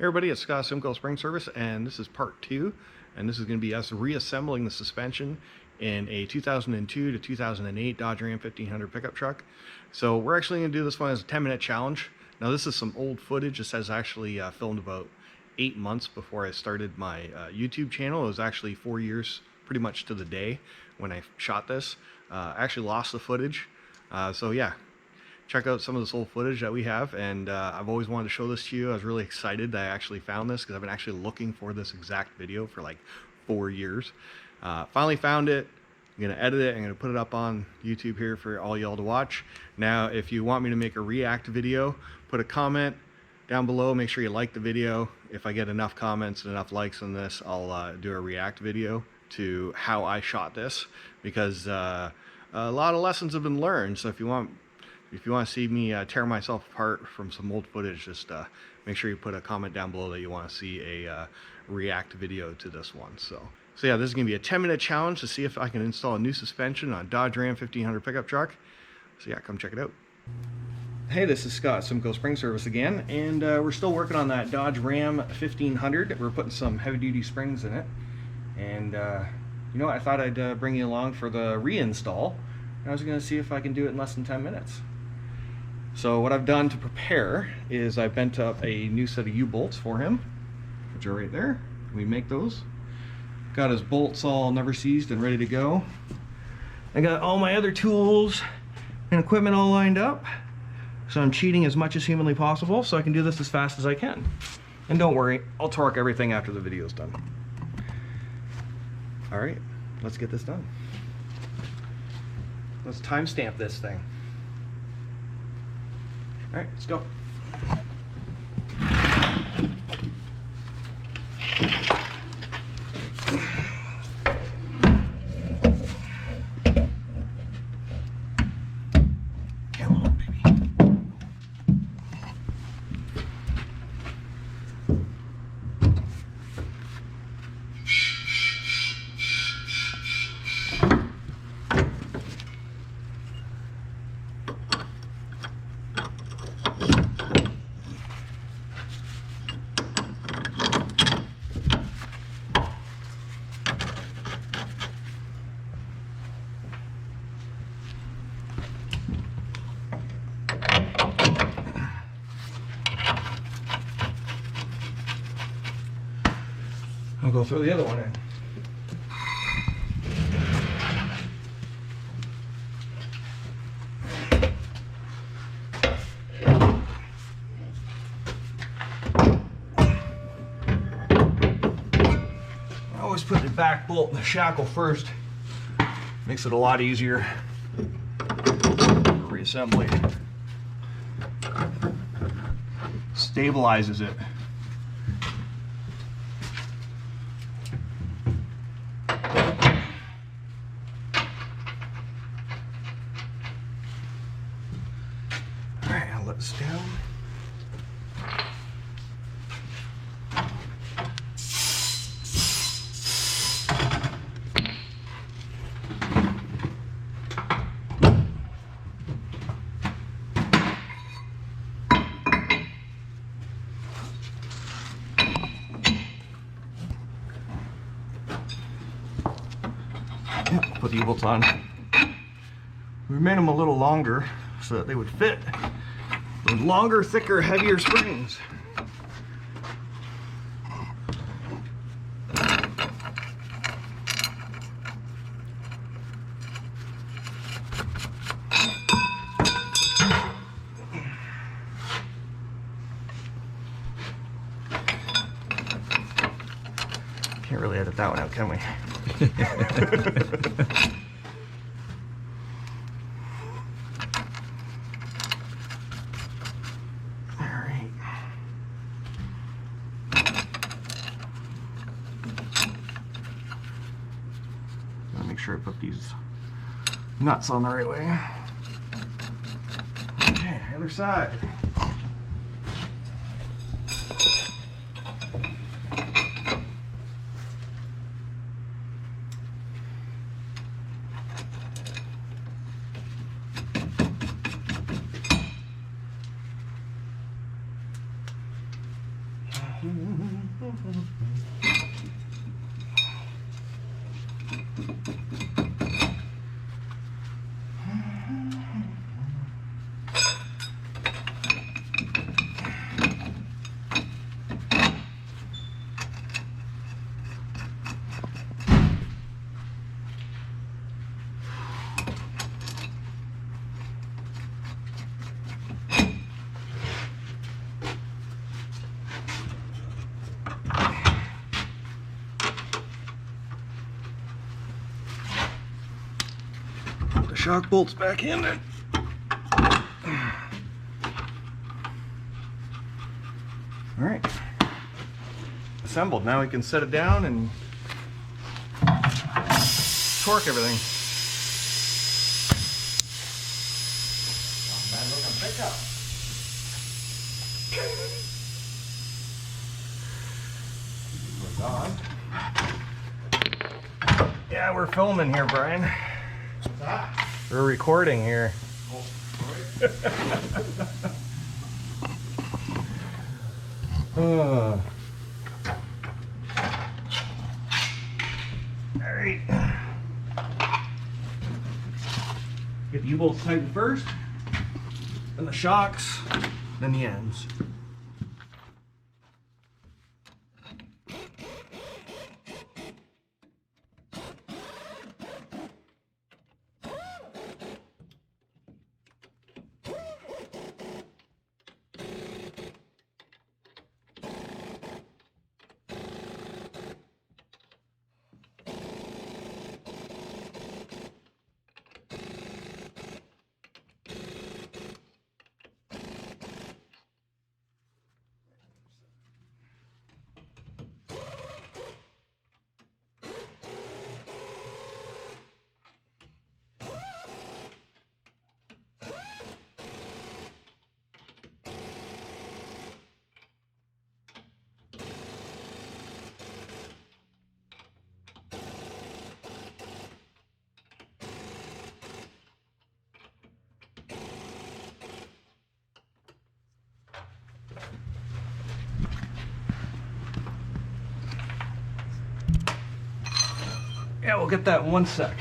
Hey everybody, it's Scott Simcoe Spring Service, and this is part 2, and this is going to be us reassembling the suspension in a 2002 to 2008 Dodge Ram 1500 pickup truck. So we're actually going to do this one as a 10-minute challenge. Now this is some old footage. This has actually filmed about 8 months before I started my YouTube channel. It was actually 4 years pretty much to the day when I shot this. I actually lost the footage, so yeah. Check out some of this old footage that we have, and I've always wanted to show this to you. I was really excited that I actually found this because I've been actually looking for this exact video for like 4 years. Finally found it. I'm gonna edit it. I'm gonna put it up on YouTube here for all y'all to watch. Now, if you want me to make a react video, put a comment down below. Make sure you like the video. If I get enough comments and enough likes on this, I'll do a react video to how I shot this, because a lot of lessons have been learned. So if you want to see me tear myself apart from some old footage, just make sure you put a comment down below that you want to see a react video to this one. So yeah, this is going to be a 10-minute challenge to see if I can install a new suspension on Dodge Ram 1500 pickup truck. So yeah, come check it out. Hey, this is Scott, Simcoe Spring Service again, and we're still working on that Dodge Ram 1500. We're putting some heavy-duty springs in it, and you know what? I thought I'd bring you along for the reinstall. I was going to see if I can do it in less than 10 minutes. So what I've done to prepare is I bent up a new set of U-bolts for him, which are right there. We make those. Got his bolts all never seized and ready to go. I got all my other tools and equipment all lined up. So I'm cheating as much as humanly possible so I can do this as fast as I can. And don't worry, I'll torque everything after the video's done. All right, let's get this done. Let's timestamp this thing. All right, let's go. Come on, baby. I'll go throw the other one in. I always put the back bolt in the shackle first. Makes it a lot easier for reassembly. Stabilizes it. Let this down. Put the U-bolts on. We made them a little longer so that they would fit with longer, thicker, heavier springs. Can't really edit that one out, can we? Make sure I put these nuts on the right way. Okay, other side. The shock bolts back in there. All right, assembled. Now we can set it down and torque everything. Bad looking pickup. We're gone. Yeah, we're filming here, Brian. What's that? We're recording here. Oh, All right. Get the U-bolts tightened first, then the shocks, then the ends. Yeah, we'll get that in 1 sec.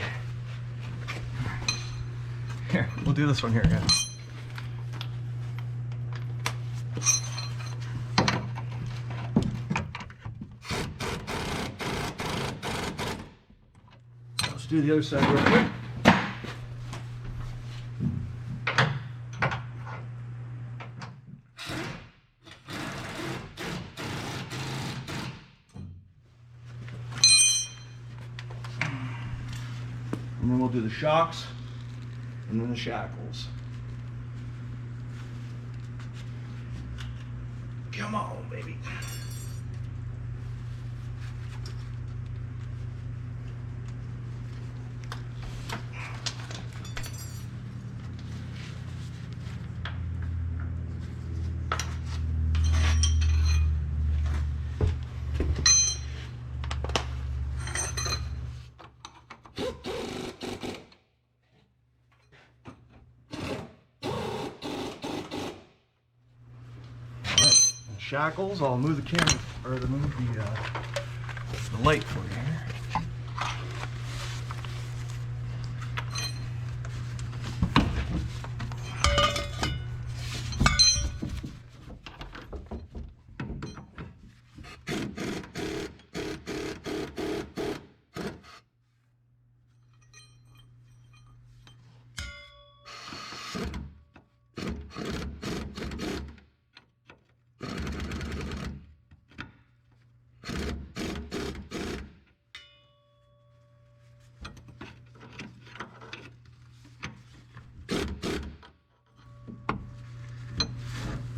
Here, we'll do this one here again. Let's do the other side real quick. And then we'll do the shocks and then the shackles. Come on, baby. Shackles. I'll move the camera or move the light for you here.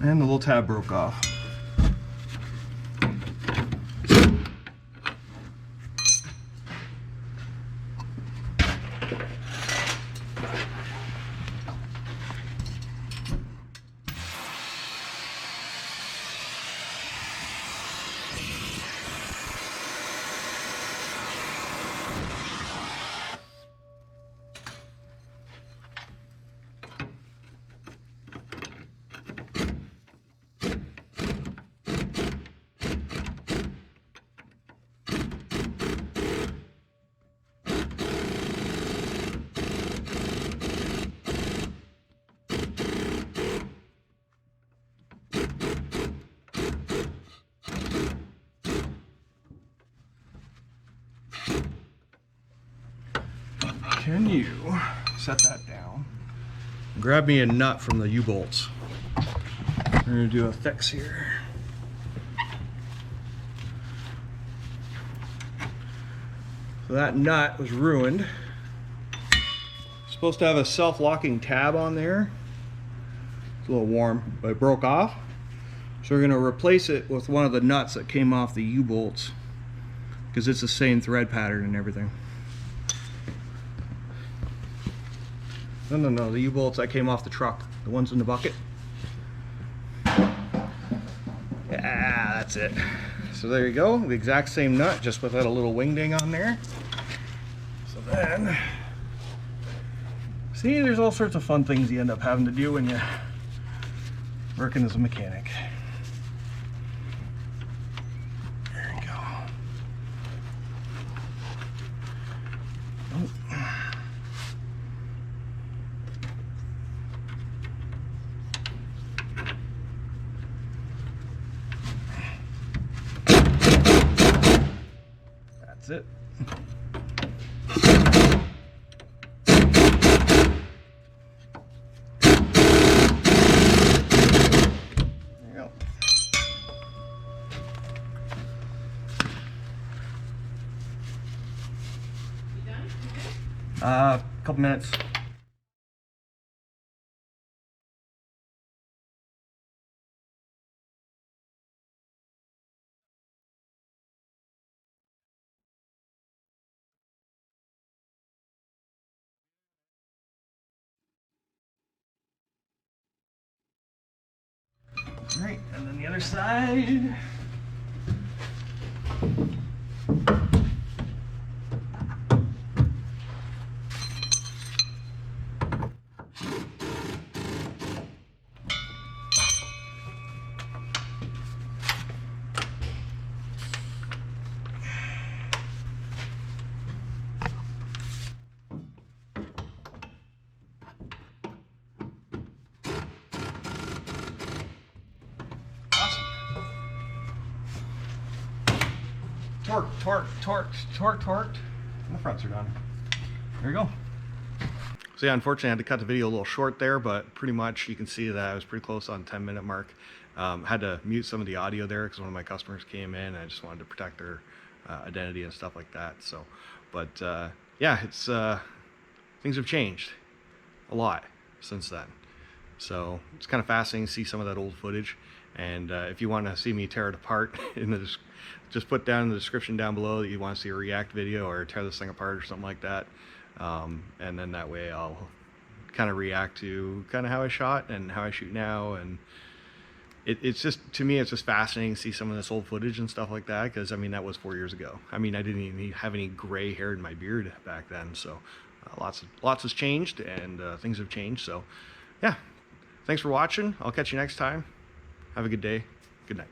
And the little tab broke off. can you set that down? Grab me a nut from the U-bolts. We're gonna do a fix here. So that nut was ruined. It's supposed to have a self-locking tab on there. It's a little warm, but it broke off. So we're gonna replace it with one of the nuts that came off the U-bolts, because it's the same thread pattern and everything. No, the U-bolts that came off the truck, the ones in the bucket. Yeah, that's it. So there you go, the exact same nut, just without a little wingding on there. So then, see, there's all sorts of fun things you end up having to do when you're working as a mechanic. There you go. Oh. That's it. There you go. You done? You good? A couple minutes. All right, and then the other side. Torqued. And the fronts are done. There you go. So yeah, unfortunately I had to cut the video a little short there, but pretty much you can see that I was pretty close on the 10-minute mark. Had to mute some of the audio there because one of my customers came in and I just wanted to protect their identity and stuff like that. So, but yeah, it's things have changed a lot since then. So it's kind of fascinating to see some of that old footage. And if you want to see me tear it apart, just put down in the description down below that you want to see a React video or tear this thing apart or something like that. And then that way I'll kind of react to kind of how I shot and how I shoot now. And it's just, to me, it's just fascinating to see some of this old footage and stuff like that. Because I mean, that was 4 years ago. I mean, I didn't even have any gray hair in my beard back then. So lots has changed and things have changed. So yeah, thanks for watching. I'll catch you next time. Have a good day. Good night.